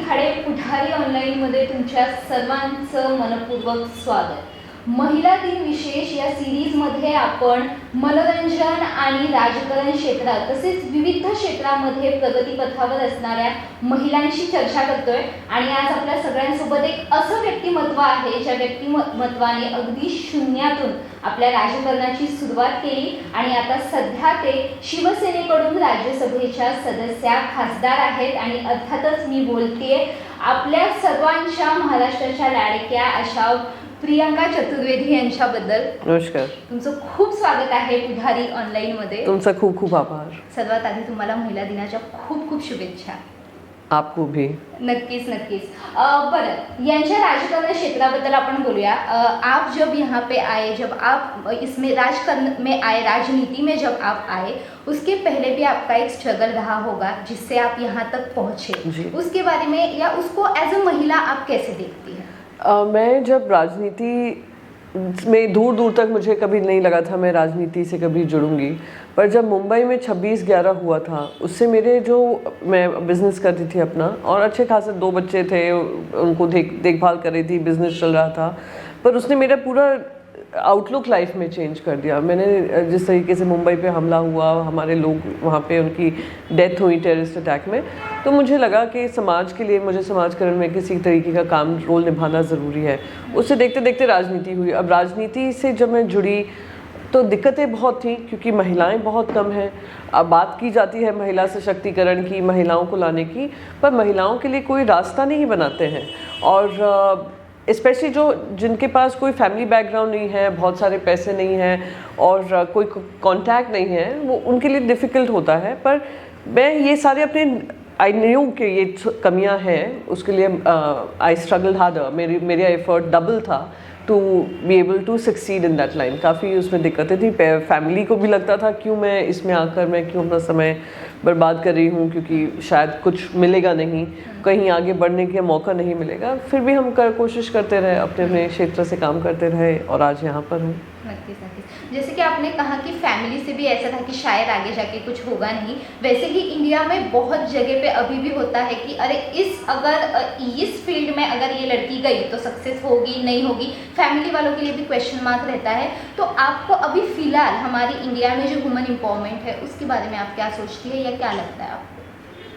खाडे पुढारी ऑनलाईनमध्ये तुमच्या सर्वांचं मनपूर्वक स्वागत. महिला दिन विशेष या सिरीजमध्ये आपण मनोरंजन आणि राजकारण क्षेत्रात तसेच विविध क्षेत्रामध्ये प्रगतीपथावर असणाऱ्या महिलांशी चर्चा करतोय. आणि आज आपल्या सगळ्यांसोबत एक असं व्यक्तिमत्व आहे ज्या व्यक्तिमत्वाने अगदी शून्यातून आपल्या राजकारणाची सुरुवात केली आणि आता सध्या ते शिवसेनेकडून राज्यसभेच्या सदस्या खासदार आहेत. आणि अर्थातच मी बोलतेय आपल्या सर्वांच्या महाराष्ट्राच्या लाडक्या अशा प्रियंका चतुर्वेदी यांच्याबद्दल. नमस्कार. तुमचं खूप स्वागत आहे पुढारी ऑनलाईनमध्ये. तुमचा खूप खूप आभार. सर्वात आधी तुम्हाला महिला दिनाच्या खूप खूप शुभेच्छा. आपको भी. नक्कीच नक्कीच. बरं, यांच्या राजकारण क्षेत्राबद्दल आपण बोलूया. आप जब यहाँ पे आए, जब आप इसमें राजकारण में आए, राजनीति में जब आप आए, उसके पहले भी आपका एक स्ट्रगल रहा होगा जिससे आप यहाँ तक पहुँचे. उसके बारे में या उसको एज अ महिला आप कैसे देखती हैं? मैं जब राजनीति में दूर दूर तक मुझे कभी नहीं लगा था मैं राजनीति से कभी जुड़ूंगी, पर जब मुंबई में 26/11 हुआ था उससे मेरे जो मैं बिज़नेस करती थी अपना और अच्छे खासे 2 बच्चे थे, उनको देखभाल कर रही थी, बिज़नेस चल रहा था, पर उसने मेरा पूरा आउटलुक लाइफ में चेंज कर दिया. मैंने जिस तरीके से मुंबई पे हमला हुआ, हमारे लोग वहाँ पे उनकी डेथ हुई टेररिस्ट अटैक में, तो मुझे लगा कि समाज के लिए मुझे समाजकरण में किसी तरीके का काम रोल निभाना ज़रूरी है. उससे देखते देखते राजनीति हुई. अब राजनीति से जब मैं जुड़ी तो दिक्कतें बहुत थी क्योंकि महिलाएं बहुत कम हैं. अब बात की जाती है महिला सशक्तिकरण की, महिलाओं को लाने की, पर महिलाओं के लिए कोई रास्ता नहीं बनाते हैं. और स्पेशली जो जिनके पास कोई फैमिली बैकग्राउंड नहीं है, बहुत सारे पैसे नहीं हैं और कोई कांटेक्ट नहीं है, वो उनके लिए डिफ़िकल्ट होता है. पर मैं ये सारे अपने आई न्यू कि ये कमियां हैं, उसके लिए आई स्ट्रगल हार्डर. मेरा एफर्ट डबल था to be able to succeed in that line. काफ़ी उसमें दिक्कतें थी. फैमिली को भी लगता था क्यों मैं इसमें आकर मैं क्यों अपना समय बर्बाद कर रही हूँ, क्योंकि शायद कुछ मिलेगा नहीं, कहीं आगे बढ़ने का मौका नहीं मिलेगा. फिर भी हम कोशिश करते रहे, अपने अपने क्षेत्र से काम करते रहे और आज यहाँ पर हूँ. नक्कीच नक्कीच. जैसे कि आपने कहा कि फैमिली से भी ऐसा था कि शायद आगे जाके कुछ होगा नहीं, वैसे ही इंडिया में बहुत जगह पे अभी भी होता है कि अरे इस फील्ड में अगर ये लड़की गई तो सक्सेस होगी नहीं होगी, फैमिली वालों के लिए भी क्वेश्चन मार्क रहता है. तो आपको अभी फिलहाल हमारी इंडिया में जो वुमेन एम्पावरमेंट है उसके बारे में आप क्या सोचती है या क्या लगता है आपको?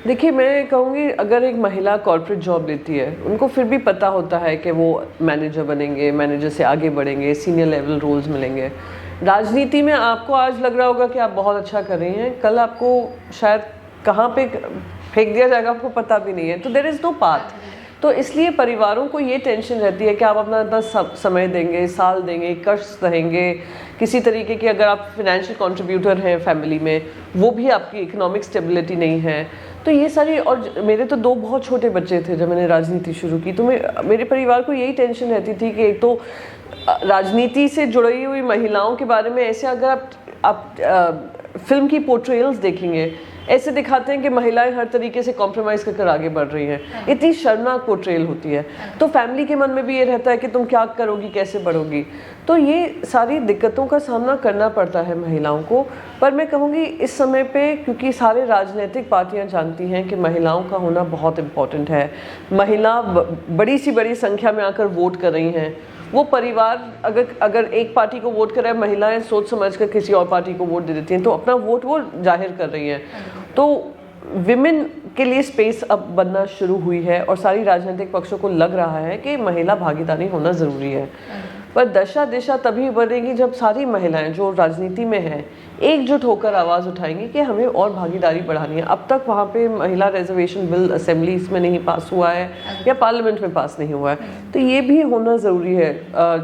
देखिए, मैं कहूँगी अगर एक महिला कॉर्पोरेट जॉब लेती है, उनको फिर भी पता होता है कि वो मैनेजर बनेंगे, मैनेजर से आगे बढ़ेंगे, सीनियर लेवल रोल्स मिलेंगे. राजनीति में आपको आज लग रहा होगा कि आप बहुत अच्छा कर रही हैं, कल आपको शायद कहाँ पे फेंक दिया जाएगा आपको पता भी नहीं है. तो देयर इज़ नो पाथ. तो इसलिए परिवारों को ये टेंशन रहती है कि आप अपना इतना समय देंगे, साल देंगे, कष्ट रहेंगे, किसी तरीके की अगर आप फाइनेंशियल कंट्रीब्यूटर हैं फैमिली में, वो भी आपकी इकोनॉमिक स्टेबिलिटी नहीं है. तो ये सारी, और मेरे तो 2 बहुत छोटे बच्चे थे जब मैंने राजनीति शुरू की, तो मेरे परिवार को यही टेंशन रहती थी कि एक तो राजनीति से जुड़ी हुई महिलाओं के बारे में ऐसे अगर आप फिल्म की पोर्ट्रेयल्स देखेंगे, ऐसे दिखाते हैं कि महिलाएं हर तरीके से कॉम्प्रोमाइज़ कर आगे बढ़ रही हैं. इतनी शर्मनाक पोर्ट्रेयल होती है. तो फैमिली के मन में भी ये रहता है कि तुम क्या करोगी, कैसे बढ़ोगी. तो ये सारी दिक्कतों का सामना करना पड़ता है महिलाओं को. पर मैं कहूँगी इस समय पे, क्योंकि सारे राजनीतिक पार्टियां जानती हैं कि महिलाओं का होना बहुत इम्पॉर्टेंट है, महिला बड़ी संख्या में आकर वोट कर रही हैं. वो परिवार अगर एक पार्टी को वोट कर रहा है, महिलाएं सोच समझ कर किसी और पार्टी को वोट दे देती हैं, तो अपना वोट वो जाहिर कर रही हैं. तो विमेन के लिए स्पेस अब बनना शुरू हुई है और सारी राजनीतिक पक्षों को लग रहा है कि महिला भागीदारी होना ज़रूरी है. पर दशा दिशा तभी बढ़ेगी जब सारी महिलाएं जो राजनीति में हैं एकजुट होकर आवाज़ उठाएंगी कि हमें और भागीदारी बढ़ानी है. अब तक वहाँ पे महिला रिजर्वेशन बिल असेंबलीज में नहीं पास हुआ है या पार्लियामेंट में पास नहीं हुआ है. तो ये भी होना ज़रूरी है.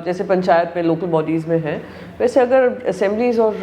जैसे पंचायत में, लोकल बॉडीज़ में है, वैसे अगर असेंबलीज और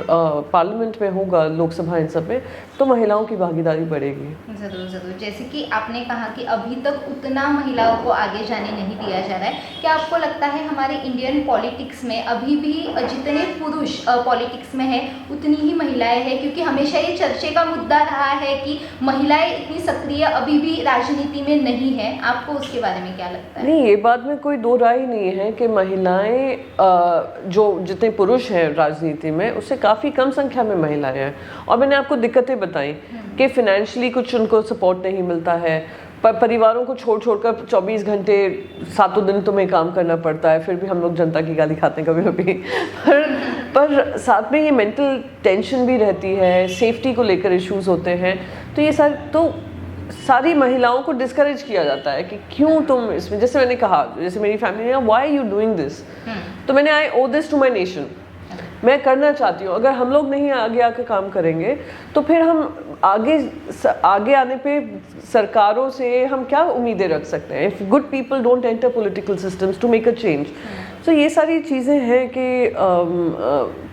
पार्लियामेंट में होगा, लोकसभा इन सब में, तो महिलाओं की भागीदारी बढ़ेगी. ज़रूर ज़रूर. जैसे कि आपने कहा कि अभी तक उतना महिलाओं को आगे जाने नहीं दिया जा रहा है, क्या आपको लगता है हमारे इंडियन पॉलिटिक्स में अभी भी जितने पुरुष पॉलिटिक्स में हैं उतनी ही महिलाएं हैं? क्योंकि हमेशा ये चर्चे का मुद्दा रहा है कि महिलाएं इतनी सक्रिय अभी भी राजनीति में नहीं है. आपको उसके बारे में क्या लगता है? नहीं, ये बात में कोई दो राय नहीं है कि महिलाएं जो जितने पुरुष हैं राजनीति में, उससे काफ़ी कम संख्या में महिलाएं हैं. और मैंने आपको दिक्कतें बताई कि फिनेंशियली कुछ उनको सपोर्ट नहीं मिलता है, परिवारों को छोड़ छोड़कर 24 घंटे 7 दिन तुम्हें काम करना पड़ता है, फिर भी हम लोग जनता की गाली खाते हैं कभी कभी। पर साथ में ये मेंटल टेंशन भी रहती है, सेफ्टी को लेकर इश्यूज होते हैं। तो ये सारी महिलाओं को डिस्करेज किया जाता है कि क्यों तुम इसमें, जैसे मैंने कहा, जैसे मेरी फैमिली ने, why are you doing this, तो मैंने I owe this to my nation, मैं करना चाहती हूँ। अगर हम लोग नहीं आगे आकर काम करेंगे तो फिर हम आगे आने पे सरकारों से हम क्या उम्मीदें रख सकते हैं? If good people don't enter political systems to make a change. तो ये सारी चीज़ें हैं कि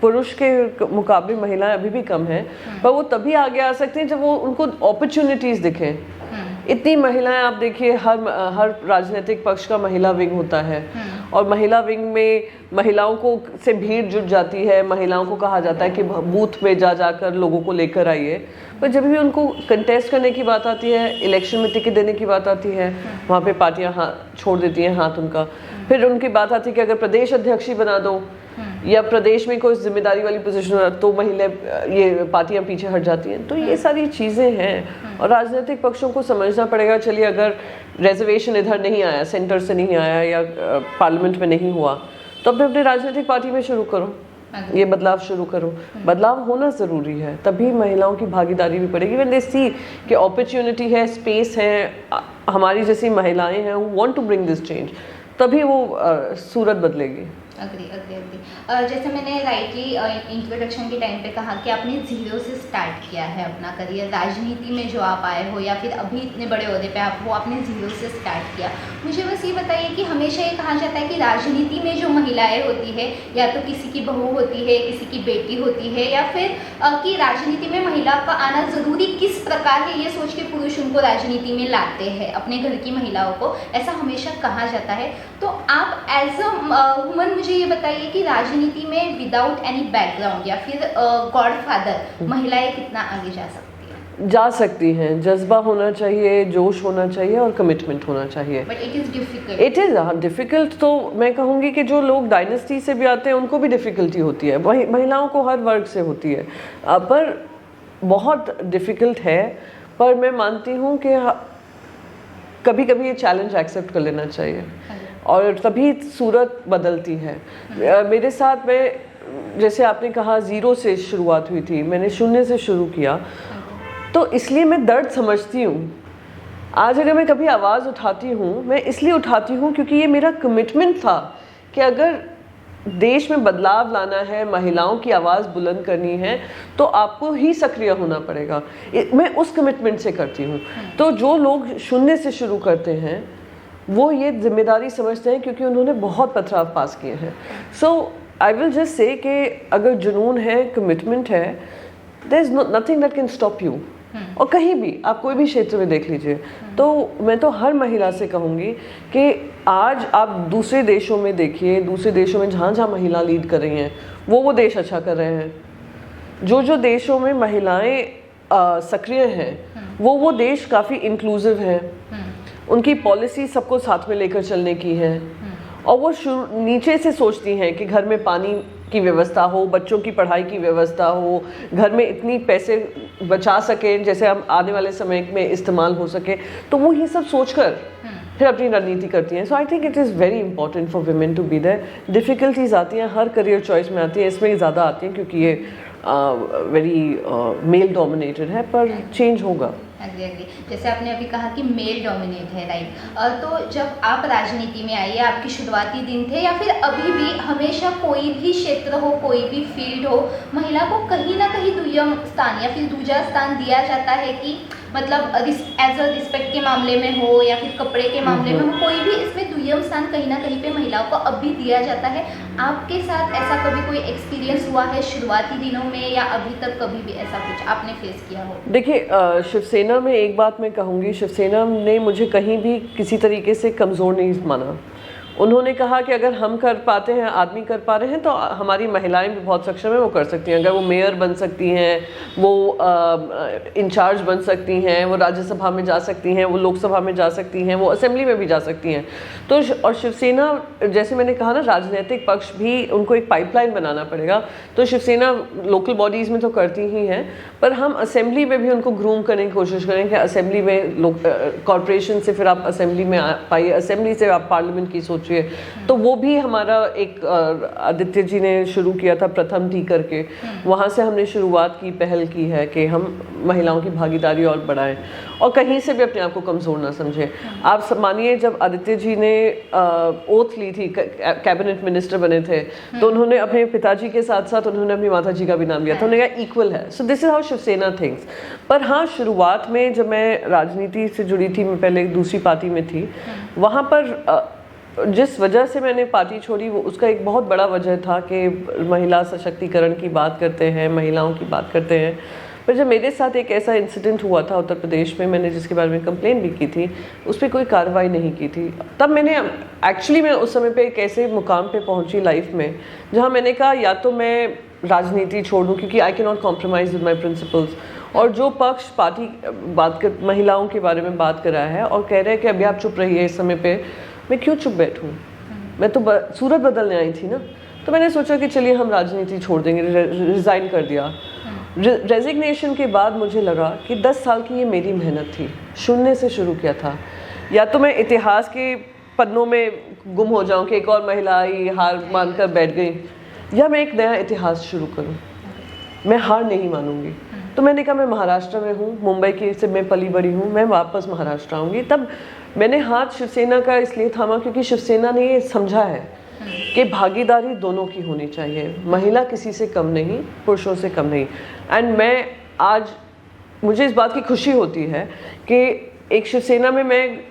पुरुष के मुकाबले महिलाएं अभी भी कम हैं, पर वो तभी आगे आ सकती हैं जब वो उनको अपॉर्चुनिटीज़ दिखें। इतनी महिलाएं आप देखिए, हर राजनीतिक पक्ष का महिला विंग होता है, और महिला विंग में महिलाओं को से भीड़ जुट जाती है। महिलाओं को कहा जाता है कि बूथ में जाकर लोगों को लेकर आइए, पर जब भी उनको कंटेस्ट करने की बात आती है, इलेक्शन में टिकट देने की बात आती है, वहाँ पे पार्टियां हाथ छोड़ देती हैं, हाथ उनका। फिर उनकी बात आती है कि अगर प्रदेश अध्यक्ष ही बना दो या प्रदेश में कोई जिम्मेदारी वाली पोजीशन हो, तो महिला ये पार्टियां पीछे हट जाती हैं। तो ये सारी चीज़ें हैं, और राजनीतिक पक्षों को समझना पड़ेगा। चलिए, अगर रिजर्वेशन इधर नहीं आया, सेंटर से नहीं आया, या पार्लियामेंट में नहीं हुआ, तो अपने राजनीतिक पार्टी में शुरू करो, ये बदलाव शुरू करो। बदलाव होना ज़रूरी है, तभी महिलाओं की भागीदारी भी पड़ेगी। व्हेन दे सी कि अपॉर्चुनिटी है, स्पेस है, हमारी जैसी महिलाएं हैं who want to bring this change, तभी वो सूरत बदलेगी। अग्री। जैसे मैंने राइटली इंट्रोडक्शन के टाइम पे कहा कि आपने जीरो से स्टार्ट किया है अपना करियर, राजनीति में जो आप आए हो या फिर अभी इतने बड़े ओहदे पे आप हो, आपने जीरो से स्टार्ट किया। मुझे बस ये बताइए कि हमेशा ये कहा जाता है कि राजनीति में जो महिलाएं होती है, या तो किसी की बहू होती है, किसी की बेटी होती है, या फिर कि राजनीति में महिला का आना ज़रूरी किस प्रकार है, ये सोच के पुरुष उनको राजनीति में लाते हैं, अपने घर की महिलाओं को, ऐसा हमेशा कहा जाता है। तो आप एज अ वुमन मुझे ये बताइए कि राजनीति में विदाउट एनी बैकग्राउंड या फिर गॉडफादर महिलाएं कितना आगे जा सकती हैं? जा सकती हैं। जज्बा होना चाहिए, जोश होना चाहिए, और कमिटमेंट होना चाहिए। But it is difficult. It is difficult. तो मैं कहूँगी कि जो लोग डायनेस्टी से भी आते हैं उनको भी डिफ़िकल्टी होती है, महिलाओं को हर वर्ग से होती है, पर बहुत डिफ़िकल्ट है। पर मैं मानती हूँ कि कभी कभी ये चैलेंज एक्सेप्ट कर लेना चाहिए, और तभी सूरत बदलती है। मेरे साथ में, जैसे आपने कहा, ज़ीरो से शुरुआत हुई थी, मैंने शून्य से शुरू किया, तो इसलिए मैं दर्द समझती हूँ। आज अगर मैं कभी आवाज़ उठाती हूँ, मैं इसलिए उठाती हूँ क्योंकि ये मेरा कमिटमेंट था कि अगर देश में बदलाव लाना है, महिलाओं की आवाज़ बुलंद करनी है, तो आपको ही सक्रिय होना पड़ेगा। मैं उस कमिटमेंट से करती हूँ। तो जो लोग शून्य से शुरू करते हैं वो ये जिम्मेदारी समझते हैं क्योंकि उन्होंने बहुत पथराव पास किए हैं। So I will just say कि अगर जुनून है, कमिटमेंट है, there is nothing that can stop you. और कहीं भी आप कोई भी क्षेत्र में देख लीजिए, तो मैं तो हर महिला से कहूँगी कि आज आप दूसरे देशों में देखिए, दूसरे देशों में जहाँ जहाँ महिला लीड कर रही हैं, वो देश अच्छा कर रहे हैं। जो देशों में महिलाएं सक्रिय हैं, वो देश काफ़ी इंक्लूसिव हैं, उनकी पॉलिसी सबको साथ में लेकर चलने की है, और वो नीचे से सोचती हैं कि घर में पानी की व्यवस्था हो, बच्चों की पढ़ाई की व्यवस्था हो, घर में इतनी पैसे बचा सकें जैसे हम आने वाले समय में इस्तेमाल हो सके, तो वो ये सब सोचकर फिर अपनी रणनीति करती हैं। So I think it is very important for women to be there. Difficulties आती हैं, हर करियर चॉइस में आती हैं, इसमें ज़्यादा आती हैं क्योंकि ये वेरी मेल डोमिनेटेड है, पर चेंज होगा। एग्जैक्टली, जैसे आपने अभी कहा कि मेल डोमिनेट है, राइट। तो जब आप राजनीति में आइए, आपके शुरुआती दिन थे या फिर अभी भी, हमेशा कोई भी क्षेत्र हो, कोई भी फील्ड हो, महिला को कहीं ना कहीं दुय्यम स्थान या फिर दूसरा स्थान दिया जाता है कि मतलब एज अ रिस्पेक्ट के मामले में हो या फिर कपड़े के मामले में हो, कोई भी इसमें दुय्यम स्थान कहीं ना कहीं पे महिलाओं को अब भी दिया जाता है। आपके साथ ऐसा कभी कोई एक्सपीरियंस हुआ है शुरुआती दिनों में, या अभी तक कभी भी ऐसा कुछ आपने फेस किया हो? देखिए, शिवसेना में एक बात मैं कहूँगी, शिवसेना ने मुझे कहीं भी किसी तरीके से कमज़ोर नहीं माना। उन्होंने कहा कि अगर हम कर पाते हैं, आदमी कर पा रहे हैं, तो हमारी महिलाएं भी बहुत सक्षम है, वो कर सकती हैं। अगर वो मेयर बन सकती हैं, वो इंचार्ज बन सकती हैं, वो राज्यसभा में जा सकती हैं, वो लोकसभा में जा सकती हैं, वो असेंबली में भी जा सकती हैं। तो और शिवसेना, जैसे मैंने कहा ना, राजनीतिक पक्ष भी उनको एक पाइपलाइन बनाना पड़ेगा। तो शिवसेना लोकल बॉडीज़ में तो करती ही हैं, पर हम असेंबली में भी उनको ग्रूम करने की कोशिश करें कि असेंबली में कॉरपोरेशन से फिर आप असेंबली में आ पाइए, असेंबली से आप पार्लियामेंट की सोचिए। तो वो भी हमारा एक आदित्य जी ने शुरू किया था प्रथम टी करके, वहाँ से हमने शुरुआत की, पहल की है कि हम महिलाओं की भागीदारी और बढ़ाएं और कहीं से भी अपने आप को कमज़ोर ना समझें। आप मानिए, जब आदित्य जी ने ओथ ली थी, कैबिनेट मिनिस्टर बने थे, तो उन्होंने अपने पिताजी के साथ साथ उन्होंने अपनी माता जी का भी नाम लिया था। उन्होंने कहा इक्वल है। So this is how Shiv Sena things. पर हाँ, शुरुआत में जब मैं राजनीति से जुड़ी थी, मैं पहले एक दूसरी पार्टी में थी, वहाँ पर जिस वजह से मैंने पार्टी छोड़ी, वो उसका एक बहुत बड़ा वजह था कि महिला सशक्तिकरण की बात करते हैं, महिलाओं की बात करते हैं। पर जब मेरे साथ एक ऐसा इंसिडेंट हुआ था उत्तर प्रदेश में, मैंने जिसके बारे में कंप्लेन भी की थी, उस पर कोई कार्रवाई नहीं की थी। तब मैंने एक्चुअली, मैं उस समय पे एक ऐसे मुकाम पे पहुंची लाइफ में जहां मैंने कहा या तो मैं राजनीति छोड़ दूँ, क्योंकि I can not compromise with my principles. और जो पक्ष पार्टी महिलाओं के बारे में बात कर रहा है और कह रहे हैं कि अभी आप चुप रहिए, इस समय पे मैं क्यों चुप बैठूं? मैं तो सूरत बदलने आई थी ना। तो मैंने सोचा कि चलिए हम राजनीति छोड़ देंगे, रिज़ाइन कर दिया। रेजिग्नेशन के बाद मुझे लगा कि 10 साल की ये मेरी मेहनत थी, शून्य से शुरू किया था। या तो मैं इतिहास के पन्नों में गुम हो जाऊं कि एक और महिला आई, हार मानकर बैठ गई, या मैं एक नया इतिहास शुरू करूं। मैं हार नहीं मानूंगी। तो मैंने कहा, मैं महाराष्ट्र में हूँ, मुंबई की से मैं पली बड़ी हूँ, मैं वापस महाराष्ट्र आऊँगी। तब मैंने हाथ शिवसेना का इसलिए थामा क्योंकि शिवसेना ने ये समझा है कि भागीदारी दोनों की होनी चाहिए, महिला किसी से कम नहीं, पुरुषों से कम नहीं। एंड मैं आज, मुझे इस बात की खुशी होती है कि एक शिवसेना में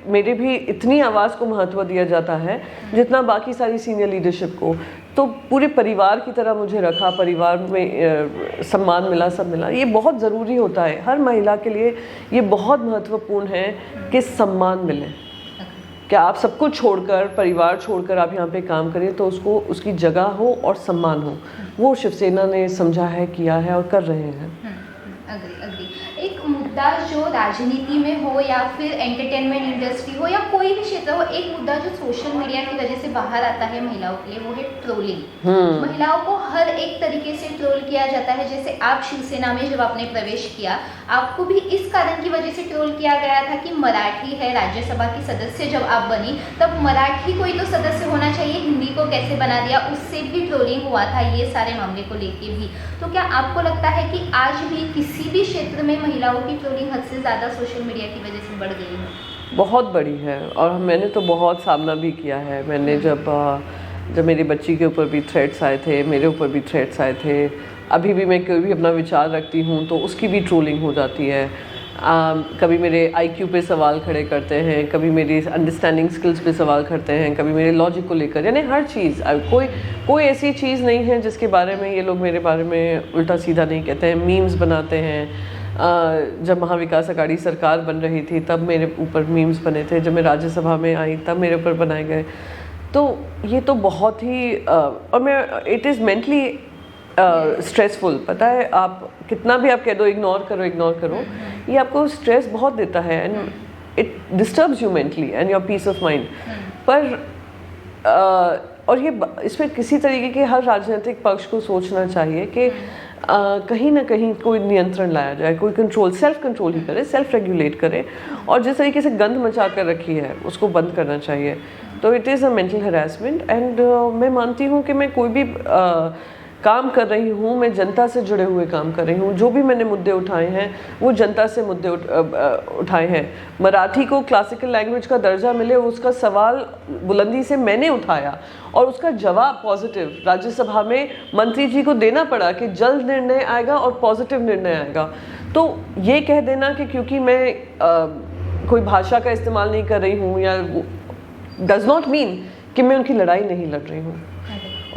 मेरी भी इतनी आवाज़ को महत्व दिया जाता है जितना बाकी सारी सीनियर लीडरशिप को। तो पूरे परिवार की तरह मुझे रखा, परिवार में सम्मान मिला, सब मिला। ये बहुत ज़रूरी होता है हर महिला के लिए, ये बहुत महत्वपूर्ण है कि सम्मान मिले। कि आप सब कुछ छोड़कर, परिवार छोड़कर आप यहाँ पे काम करें तो उसको उसकी जगह हो और सम्मान हो। वो शिवसेना ने समझा है, किया है और कर रहे हैं। अग्री। एक मुद्दा जो राजनीति में हो या फिर एंटरटेनमेंट इंडस्ट्री हो या कोई भी क्षेत्र हो, एक मुद्दा जो सोशल मीडिया की वजह से बाहर आता है महिलाओं के लिए, वो है ट्रोलिंग। महिलाओं को हर एक तरीके से ट्रोल किया जाता है। जैसे आप शिवसेना में जब आपने प्रवेश किया, आपको भी इस कारण की वजह से ट्रोल किया गया था कि मराठी है, राज्यसभा की सदस्य जब आप बनी तब मराठी कोई तो सदस्य होना चाहिए, हिंदी को कैसे बना दिया, उससे भी ट्रोलिंग हुआ था, ये सारे मामले को लेके भी। तो क्या आपको लगता है कि आज भी किसी भी क्षेत्र में महिलाओं की ट्रोलिंग हद से ज़्यादा सोशल मीडिया की वजह से बढ़ गई है? बहुत बड़ी है, और मैंने तो बहुत सामना भी किया है। मैंने जब मेरी बच्ची के ऊपर भी थ्रेट्स आए थे, मेरे ऊपर भी थ्रेट्स आए थे। अभी भी मैं कोई भी अपना विचार रखती हूँ तो उसकी भी ट्रोलिंग हो जाती है। कभी मेरे IQ पे सवाल खड़े करते हैं, कभी मेरी अंडरस्टैंडिंग स्किल्स पे सवाल करते हैं, कभी मेरे लॉजिक को लेकर, यानी हर चीज़। कोई ऐसी चीज़ नहीं है जिसके बारे में ये लोग मेरे बारे में उल्टा सीधा नहीं कहते हैं। मीम्स बनाते हैं। जब महाविकास अघाड़ी सरकार बन रही थी तब मेरे ऊपर मीम्स बने थे, जब मैं राज्यसभा में आई तब मेरे ऊपर बनाए गए। तो ये तो बहुत ही और मैं इट इज़ मेंटली स्ट्रेसफुल। पता है, आप कितना भी आप कह दो इग्नोर करो, ये आपको स्ट्रेस बहुत देता है and it disturbs you mentally and your peace of mind. पर और ये इसमें किसी तरीके के हर राजनीतिक पक्ष को सोचना चाहिए कि कहीं ना कहीं कोई नियंत्रण लाया जाए, कोई कंट्रोल, सेल्फ कंट्रोल ही करे, सेल्फ रेगुलेट करे, और जिस तरीके से गंद मचा कर रखी है उसको बंद करना चाहिए। तो it is a mental harassment and मैं मानती हूँ कि मैं कोई भी काम कर रही हूँ, मैं जनता से जुड़े हुए काम कर रही हूँ। जो भी मैंने मुद्दे उठाए हैं वो जनता से मुद्दे उठाए हैं। मराठी को क्लासिकल लैंग्वेज का दर्जा मिले, उसका सवाल बुलंदी से मैंने उठाया और उसका जवाब पॉजिटिव राज्यसभा में मंत्री जी को देना पड़ा कि जल्द निर्णय आएगा और पॉजिटिव निर्णय आएगा। तो ये कह देना कि क्योंकि मैं कोई भाषा का इस्तेमाल नहीं कर रही हूँ या डज नॉट मीन कि मैं उनकी लड़ाई नहीं लड़ रही हूँ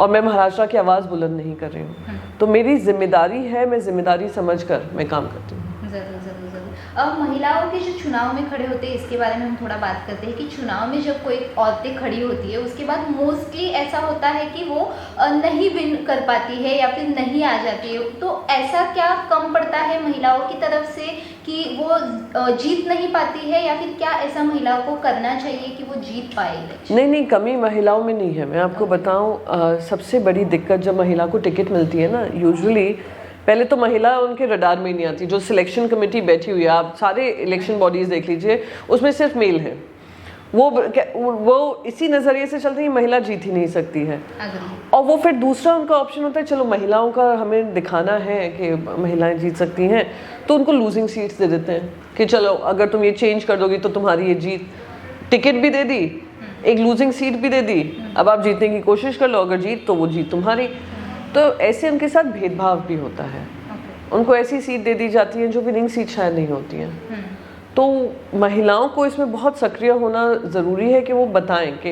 और मैं महाराष्ट्र की आवाज़ बुलंद नहीं कर रही हूँ। तो मेरी जिम्मेदारी है, मैं जिम्मेदारी समझकर मैं काम करती हूँ। ज़रूर। महिलाओं के जो चुनाव में खड़े होते हैं इसके बारे में हम थोड़ा बात करते हैं कि चुनाव में जब कोई औरतें खड़ी होती है उसके बाद मोस्टली ऐसा होता है कि वो नहीं विन कर पाती है या फिर नहीं आ जाती है। तो ऐसा क्या कम पड़ता है महिलाओं की तरफ से कि वो जीत नहीं पाती है, या फिर क्या ऐसा महिलाओं को करना चाहिए कि वो जीत पाए इलेक्शन? नहीं, कमी महिलाओं में नहीं है। मैं आपको बताऊं, सबसे बड़ी दिक्कत जब महिला को टिकट मिलती है ना, यूजुअली पहले तो महिला उनके रडार में ही नहीं आती। जो सिलेक्शन कमेटी बैठी हुई है, आप सारे इलेक्शन बॉडीज देख लीजिए, उसमें सिर्फ मेल है। वो इसी नज़रिए से चलते हैं महिला जीत ही नहीं सकती है। और वो फिर दूसरा उनका ऑप्शन होता है, चलो महिलाओं का हमें दिखाना है कि महिलाएं जीत सकती हैं, तो उनको लूजिंग सीट्स दे देते हैं कि चलो अगर तुम ये चेंज कर दोगी तो तुम्हारी ये जीत, टिकट भी दे दी, एक लूजिंग सीट भी दे दी, अब आप जीतने की कोशिश कर लो, अगर जीत तो वो जीत तुम्हारी। तो ऐसे उनके साथ भेदभाव भी होता है। उनको ऐसी सीट दे दी जाती है जो विनिंग सीट शायद नहीं होती हैं। तो महिलाओं को इसमें बहुत सक्रिय होना ज़रूरी है कि वो बताएं कि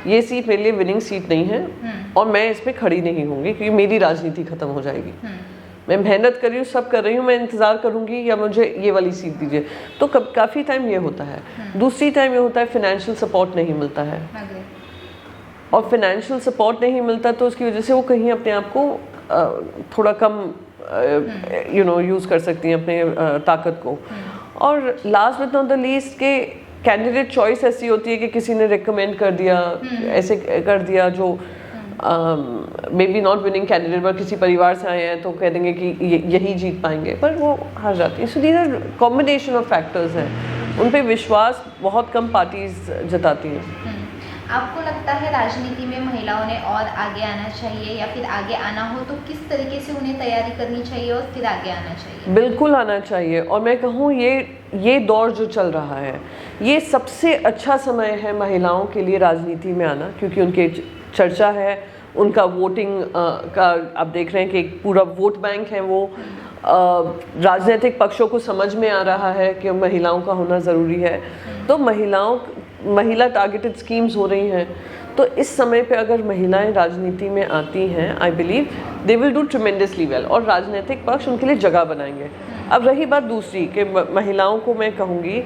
ये सीट मेरे लिए विनिंग सीट नहीं है और मैं इसमें खड़ी नहीं होंगी क्योंकि मेरी राजनीति ख़त्म हो जाएगी। मैं मेहनत कर रही हूँ, सब कर रही हूँ, मैं इंतज़ार करूँगी या मुझे ये वाली सीट दीजिए। तो काफ़ी टाइम ये होता है। दूसरी टाइम ये होता है फाइनेंशियल सपोर्ट नहीं मिलता है, और फाइनेंशियल सपोर्ट नहीं मिलता तो उसकी वजह से वो कहीं अपने आप को थोड़ा कम यूज़ कर सकती हैं अपने ताकत को। और last but not the least के कैंडिडेट चॉइस ऐसी होती है कि किसी ने रिकमेंड कर दिया, ऐसे कर दिया जो may be not winning candidate, पर किसी परिवार से आए हैं तो कह देंगे कि यही जीत पाएंगे, पर वो हार जाती है। So these are combination of factors हैं, उन पे विश्वास बहुत कम पार्टीज जताती हैं। आपको लगता है राजनीति में महिलाओं ने और आगे आना चाहिए, या फिर आगे आना हो तो किस तरीके से उन्हें तैयारी करनी चाहिए और फिर आगे आना चाहिए? बिल्कुल आना चाहिए। और मैं कहूँ ये दौर जो चल रहा है, ये सबसे अच्छा समय है महिलाओं के लिए राजनीति में आना, क्योंकि उनके चर्चा है, उनका वोटिंग का आप देख रहे हैं कि एक पूरा वोट बैंक है। वो राजनीतिक पक्षों को समझ में आ रहा है कि महिलाओं का होना ज़रूरी है। तो महिला टारगेटेड स्कीम्स हो रही हैं। तो इस समय पे अगर महिलाएं राजनीति में आती हैं, I believe they will do tremendously well, और राजनीतिक पक्ष उनके लिए जगह बनाएंगे। अब रही बात दूसरी कि महिलाओं को मैं कहूँगी,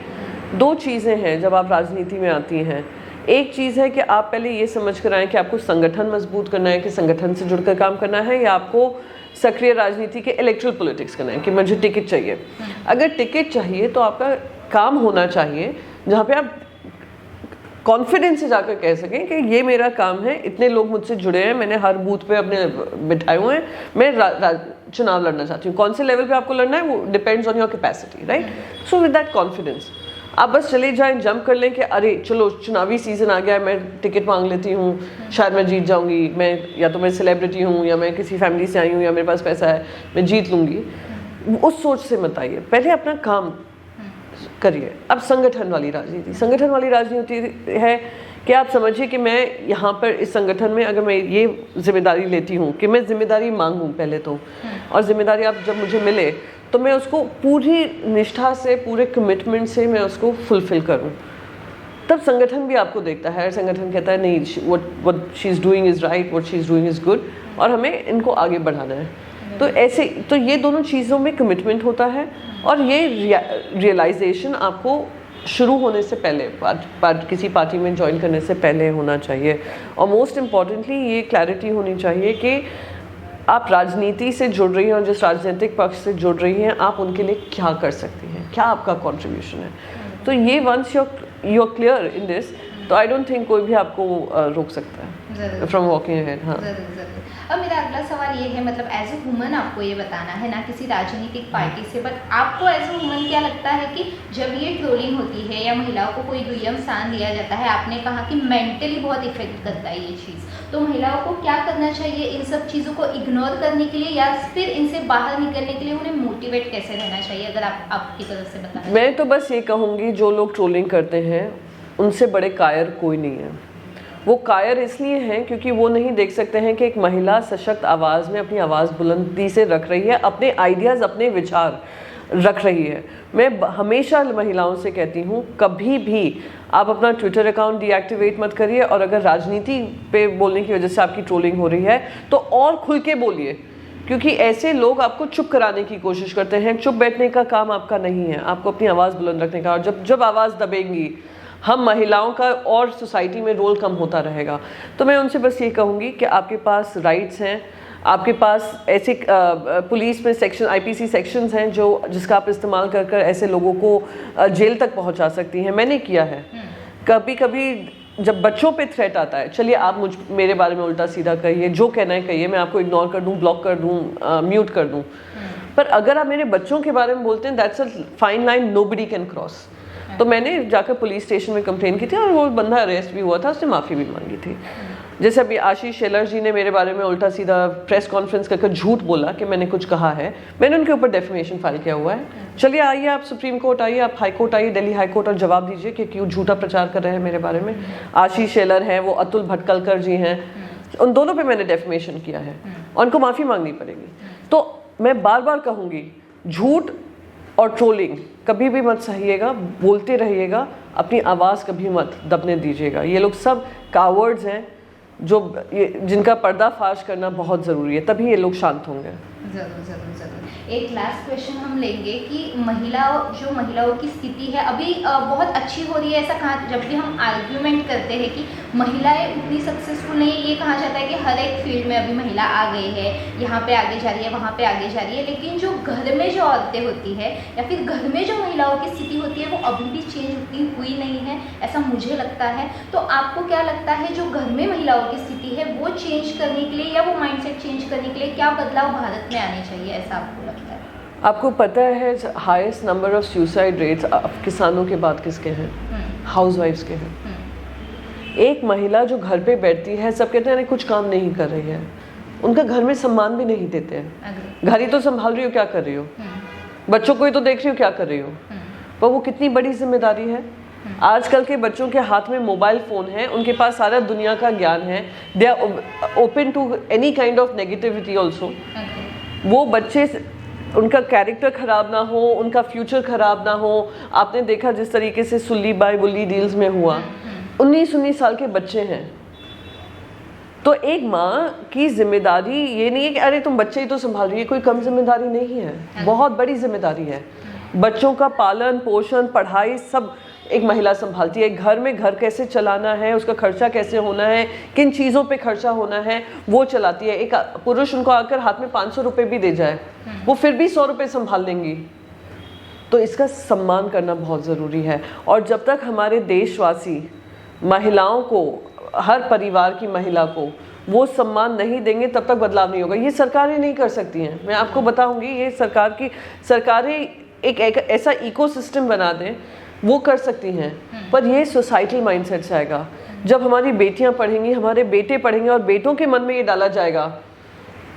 दो चीज़ें हैं जब आप राजनीति में आती हैं। एक चीज़ है कि आप पहले ये समझ कर आएँ कि आपको संगठन मजबूत करना है, कि संगठन से जुड़कर काम करना है, या आपको सक्रिय राजनीति के इलेक्ट्रल पॉलिटिक्स करना है कि मुझे टिकट चाहिए। अगर टिकट चाहिए तो आपका काम होना चाहिए जहाँ पे आप कॉन्फिडेंस से जाकर कह सकें कि ये मेरा काम है, इतने लोग मुझसे जुड़े हैं, मैंने हर बूथ पे अपने बिठाए हुए हैं, मैं चुनाव लड़ना चाहती हूँ। कौन से लेवल पे आपको लड़ना है वो depends on your capacity, right? So with that confidence आप बस चले जाएं, जंप कर लें कि अरे चलो चुनावी सीज़न आ गया है, मैं टिकट मांग लेती हूँ, शायद मैं जीत जाऊँगी, मैं या तो मैं सेलिब्रिटी हूँ, या मैं किसी फैमिली से आई हूँ, या मेरे पास पैसा है, मैं जीत लूँगी। उस सोच से मत आइए, पहले अपना काम करिए। अब संगठन वाली राजनीति है कि आप समझिए कि मैं यहाँ पर इस संगठन में अगर मैं ये जिम्मेदारी लेती हूँ कि मैं जिम्मेदारी मांगूँ पहले तो, और जिम्मेदारी आप जब मुझे मिले तो मैं उसको पूरी निष्ठा से, पूरे कमिटमेंट से मैं उसको फुलफिल करूँ। तब संगठन भी आपको देखता है, संगठन कहता है नहीं, what she is doing is right, what she is doing is good, और हमें इनको आगे बढ़ाना है। तो ऐसे तो ये दोनों चीज़ों में कमिटमेंट होता है, और ये रियलाइजेशन आपको शुरू होने से पहले, किसी पार्टी में ज्वाइन करने से पहले होना चाहिए। और मोस्ट इम्पॉर्टेंटली ये क्लैरिटी होनी चाहिए कि आप राजनीति से जुड़ रही हैं, और जिस राजनीतिक पक्ष से जुड़ रही हैं, आप उनके लिए क्या कर सकती हैं, क्या आपका कंट्रीब्यूशन है। तो ये once you are clear in this, तो आई डोंट थिंक कोई भी आपको रोक सकता है फ्रॉम वॉकिंग अहेड। हाँ, जरूर। अब मेरा अगला सवाल ये है, मतलब एज ए वुमन आपको ये बताना है ना किसी राजनीतिक पार्टी से, बट आपको एज ए वुमन क्या लगता है कि जब ये ट्रोलिंग होती है या महिलाओं को कोई दुय्यम स्थान दिया जाता है, आपने कहा कि मेंटली बहुत इफेक्ट करता है ये चीज़, तो महिलाओं को क्या करना चाहिए इन सब चीज़ों को इग्नोर करने के लिए, या फिर इनसे बाहर निकलने के लिए उन्हें मोटिवेट कैसे रहना चाहिए, अगर आप आपकी तरफ से बताना? मैं तो बस ये कहूँगी, जो लोग ट्रोलिंग करते हैं उनसे बड़े कायर कोई नहीं है। वो कायर इसलिए हैं क्योंकि वो नहीं देख सकते हैं कि एक महिला सशक्त आवाज़ में अपनी आवाज़ बुलंदी से रख रही है, अपने आइडियाज़, अपने विचार रख रही है। मैं हमेशा महिलाओं से कहती हूँ, कभी भी आप अपना ट्विटर अकाउंट डीएक्टिवेट मत करिए, और अगर राजनीति पे बोलने की वजह से आपकी ट्रोलिंग हो रही है तो और खुल के बोलिए क्योंकि ऐसे लोग आपको चुप कराने की कोशिश करते हैं। चुप बैठने का काम आपका नहीं है, आपको अपनी आवाज़ बुलंद रखने का। और जब जब आवाज़ दबेंगी हम महिलाओं का और सोसाइटी में रोल कम होता रहेगा। तो मैं उनसे बस ये कहूँगी कि आपके पास राइट्स हैं, आपके पास ऐसे पुलिस में सेक्शन आईपीसी सेक्शंस हैं जिसका आप इस्तेमाल कर कर ऐसे लोगों को जेल तक पहुंचा सकती हैं। मैंने किया है। कभी कभी जब बच्चों पे थ्रेट आता है, चलिए आप मेरे बारे में उल्टा सीधा कहिए, जो कहना है कहिए, मैं आपको इग्नोर कर दूं, ब्लॉक कर दूं, म्यूट कर दूं, पर अगर आप मेरे बच्चों के बारे में बोलते हैं, that's a fine line nobody can cross. तो मैंने जाकर पुलिस स्टेशन में कंप्लेन की थी और वो बंदा अरेस्ट भी हुआ था, उसने माफ़ी भी मांगी थी। जैसे अभी आशीष शेलर जी ने मेरे बारे में उल्टा सीधा प्रेस कॉन्फ्रेंस करके झूठ बोला कि मैंने कुछ कहा है, मैंने उनके ऊपर डेफेमेशन फाइल किया हुआ है। चलिए आइए, आप सुप्रीम कोर्ट आइए, आप हाई कोर्ट आइए, दिल्ली हाई कोर्ट, और जवाब दीजिए कि क्यों झूठा प्रचार कर रहे हैं मेरे बारे में। आशीष शेलर हैं, वो अतुल भटकलकर जी हैं, उन दोनों पे मैंने डेफेमेशन किया है और उनको माफ़ी मांगनी पड़ेगी। तो मैं बार बार कहूँगी, झूठ और ट्रोलिंग कभी भी मत सहिएगा, बोलते रहिएगा, अपनी आवाज़ कभी मत दबने दीजिएगा। ये लोग सब कावर्ड्स हैं जिनका पर्दाफाश करना बहुत ज़रूरी है, तभी ये लोग शांत होंगे। ज़रूर ज़रूर ज़रूर। एक लास्ट क्वेश्चन हम लेंगे कि महिलाओं की स्थिति है अभी बहुत अच्छी हो रही है, ऐसा कहा जब भी हम आर्ग्यूमेंट करते हैं कि महिलाएं उतनी सक्सेसफुल नहीं है, ये कहा जाता है कि हर एक फील्ड में अभी महिला आ गई है, यहाँ पे आगे जा रही है, वहाँ पे आगे जा रही है, लेकिन जो घर में जो औरतें होती है या फिर घर में जो महिलाओं की स्थिति होती है वो अभी भी चेंज उतनी हुई नहीं है, ऐसा मुझे लगता है। तो आपको क्या लगता है जो घर में महिलाओं की स्थिति है वो चेंज करने के लिए या वो माइंडसेट चेंज करने के लिए क्या बदलाव भारत में आने चाहिए, ऐसा आपको लगता है? आपको पता है highest number of suicide rates किसानों के बाद किसके हैं? हाउसवाइफ्स के हैं। एक महिला जो घर पे बैठती है, सब कहते हैं कुछ काम नहीं कर रही है, उनका घर में सम्मान भी नहीं देते हैं। घर ही तो संभाल रही हो, क्या कर रही हो? बच्चों को ही तो देख रही हो, क्या कर रही हो? पर वो कितनी बड़ी जिम्मेदारी है। आजकल के बच्चों के हाथ में मोबाइल फ़ोन है, उनके पास सारा दुनिया का ज्ञान है, they are open to any kind of negativity also. वो बच्चे, उनका कैरेक्टर ख़राब ना हो, उनका फ्यूचर ख़राब ना हो। आपने देखा जिस तरीके से सुल्ली बाई बुल्ली डील्स में हुआ, 19-19 साल के बच्चे हैं। तो एक माँ की जिम्मेदारी ये नहीं है कि अरे तुम बच्चे ही तो संभाल रही है, कोई कम जिम्मेदारी नहीं है, बहुत बड़ी जिम्मेदारी है। बच्चों का पालन पोषण पढ़ाई सब एक महिला संभालती है। घर में घर कैसे चलाना है, उसका खर्चा कैसे होना है, किन चीज़ों पे खर्चा होना है, वो चलाती है। एक पुरुष उनको आकर हाथ में 500 रुपये भी दे जाए, वो फिर भी 100 रुपये संभाल लेंगी। तो इसका सम्मान करना बहुत ज़रूरी है। और जब तक हमारे देशवासी महिलाओं को, हर परिवार की महिला को वो सम्मान नहीं देंगे, तब तक बदलाव नहीं होगा। ये सरकारें नहीं कर सकती हैं, मैं आपको बताऊंगी। ये सरकारें एक ऐसा इकोसिस्टम बना दें, वो कर सकती हैं, पर ये सोसाइटल माइंडसेट से आएगा। जब हमारी बेटियां पढ़ेंगी, हमारे बेटे पढ़ेंगे और बेटों के मन में ये डाला जाएगा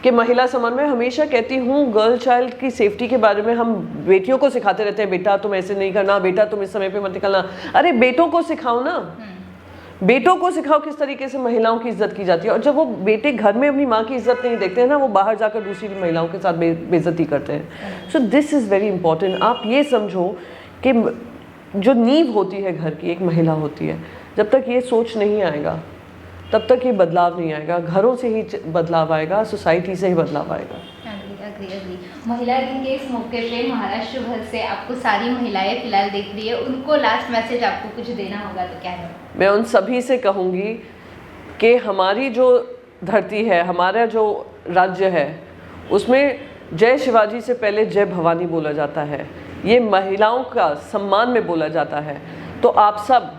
कि महिला सम्मान। मैं हमेशा कहती हूँ, गर्ल चाइल्ड की सेफ्टी के बारे में हम बेटियों को सिखाते रहते हैं, बेटा तुम ऐसे नहीं करना, बेटा तुम इस समय पे मत निकलना। अरे बेटों को सिखाओ ना, बेटों को सिखाओ किस तरीके से महिलाओं की इज्जत की जाती है। और जब वो बेटे घर में अपनी माँ की इज्जत नहीं देखते हैं ना, वो बाहर जाकर दूसरी महिलाओं के साथ बेइज्जती करते हैं। सो दिस इज़ वेरी इंपॉर्टेंट। आप ये समझो कि जो नींव होती है घर की, एक महिला होती है। जब तक ये सोच नहीं आएगा, तब तक ये बदलाव नहीं आएगा। घरों से ही बदलाव आएगा, सोसाइटी से ही बदलाव आएगा। अग्री। महिला दिन के इस मौके पे महाराष्ट्र भर से आपको सारी महिलाएं फिलहाल देख रही है, उनको लास्ट मैसेज आपको कुछ देना होगा तो क्या है? मैं उन सभी से कहूँगी कि हमारी जो धरती है, हमारा जो राज्य है, उसमें जय शिवाजी से पहले जय भवानी बोला जाता है। ये महिलाओं का सम्मान में बोला जाता है। तो आप सब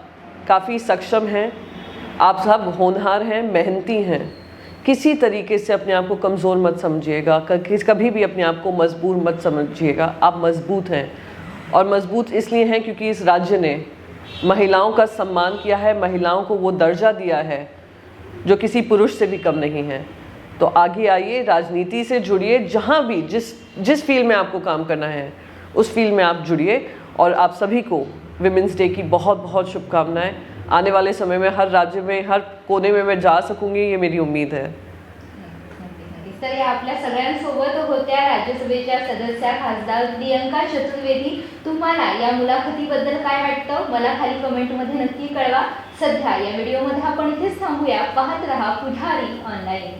काफ़ी सक्षम हैं, आप सब होनहार हैं, मेहनती हैं। किसी तरीके से अपने आप को कमज़ोर मत समझिएगा, कभी भी अपने आप को मजबूर मत समझिएगा। आप मजबूत हैं, और मजबूत इसलिए हैं क्योंकि इस राज्य ने महिलाओं का सम्मान किया है, महिलाओं को वो दर्जा दिया है जो किसी पुरुष से भी कम नहीं है। तो आगे आइए, राजनीति से जुड़िए, जहाँ भी जिस फील्ड में आपको काम करना है उस फील्ड में आप जुड़िए। और आप सभी को विमेंस डे की बहुत बहुत शुभकामनाएं। आने वाले समय में हर राज्य में, हर कोने में मैं जा सकूंगी, ये मेरी उम्मीद है। तर या आपल्या सगळ्यांसोबत होत्या राज्यसभेच्या सदस्या खासदार प्रियंका चतुर्वेदी। तुम्हाला या मुलाखतीबद्दल काय वाटतं मला खाली कमेंटमध्ये नक्की कळवा। सध्या या व्हिडिओमध्ये आपण इथेच थांबूया। पाहत रहा पुढारी ऑनलाईन।